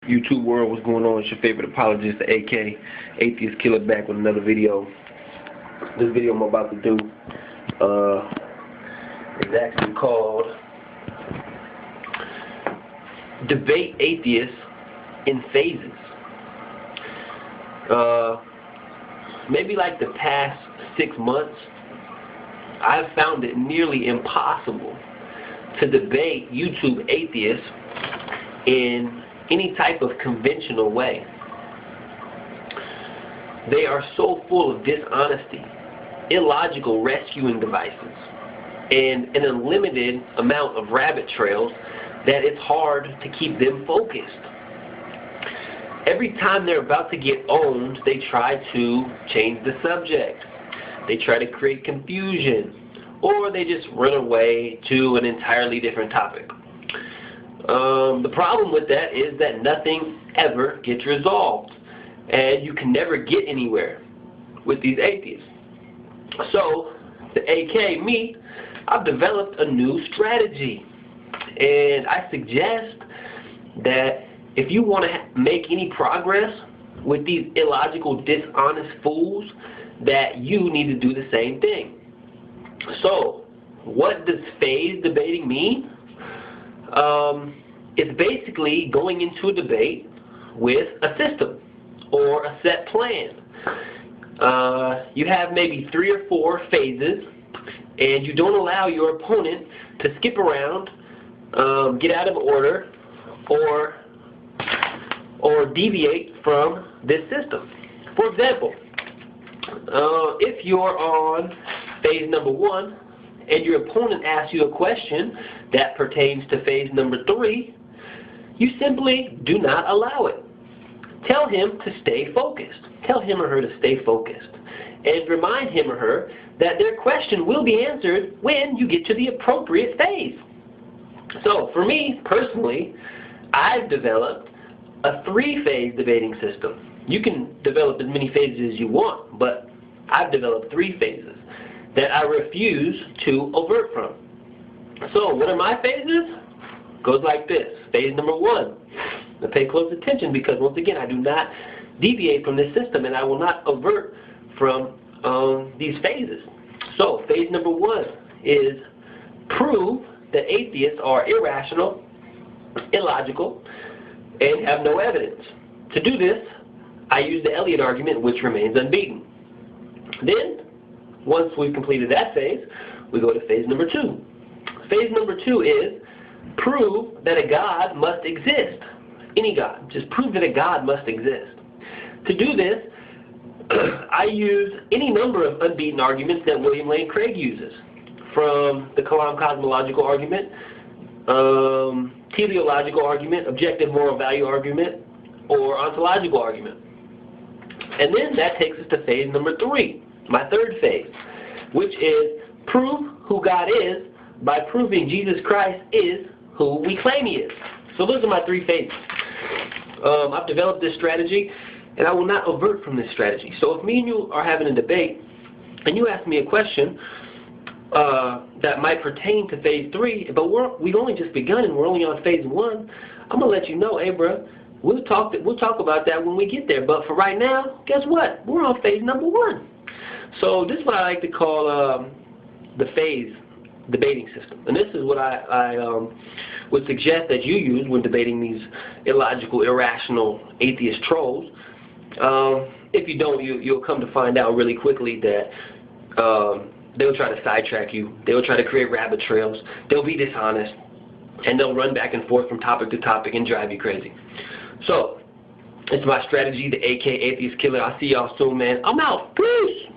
YouTube world, what's going on? It's your favorite apologist, the AK Atheist Killer, back with another video. This video I'm about to do is actually called Debate Atheists in Phases. Maybe like the past 6 months, I've found it nearly impossible to debate YouTube atheists in any type of conventional way. They are so full of dishonesty, illogical rescuing devices, and an unlimited amount of rabbit trails that it's hard to keep them focused. Every time they're about to get owned, they try to change the subject. They try to create confusion, or they just run away to an entirely different topic. The problem with that is that nothing ever gets resolved, and you can never get anywhere with these atheists. So, the AK, me, I've developed a new strategy, and I suggest that if you want to make any progress with these illogical, dishonest fools, that you need to do the same thing. So, what does phase debating mean? It's basically going into a debate with a system or a set plan. You have maybe 3 or 4 phases, and you don't allow your opponent to skip around, get out of order, or deviate from this system. For example, if you're on phase number 1 and your opponent asks you a question that pertains to phase number 3, you simply do not allow it. Tell him to stay focused. Tell him or her to stay focused. And remind him or her that their question will be answered when you get to the appropriate phase. So, for me, personally, I've developed a 3-phase debating system. You can develop as many phases as you want, but I've developed 3 phases that I refuse to avert from. So, what are my phases? Goes like this. Phase number 1. Now pay close attention, because once again, I do not deviate from this system, and I will not avert from these phases. So, phase number 1 is prove that atheists are irrational, illogical, and have no evidence. To do this, I use the Elliott argument, which remains unbeaten. Then, once we've completed that phase, we go to phase number 2. Phase number 2 is prove that a God must exist. Any God. Just prove that a God must exist. To do this, I use any number of unbeaten arguments that William Lane Craig uses, from the Kalam cosmological argument, teleological argument, objective moral value argument, or ontological argument. And then that takes us to phase number 3, my 3rd phase, which is prove who God is by proving Jesus Christ is who we claim He is. So those are my 3 phases. I've developed this strategy, and I will not avert from this strategy. So if me and you are having a debate, and you ask me a question that might pertain to phase 3, but we've only just begun and we're only on phase 1, I'm gonna let you know, hey, bro, we'll talk about that when we get there. But for right now, guess what? We're on phase number 1. So this is what I like to call the phase debating system, and this is what I would suggest that you use when debating these illogical, irrational, atheist trolls. If you don't, you'll come to find out really quickly that they'll try to sidetrack you. They'll try to create rabbit trails. They'll be dishonest, and they'll run back and forth from topic to topic and drive you crazy. So, it's my strategy, the AK Atheist Killer. I'll see y'all soon, man. I'm out. Peace!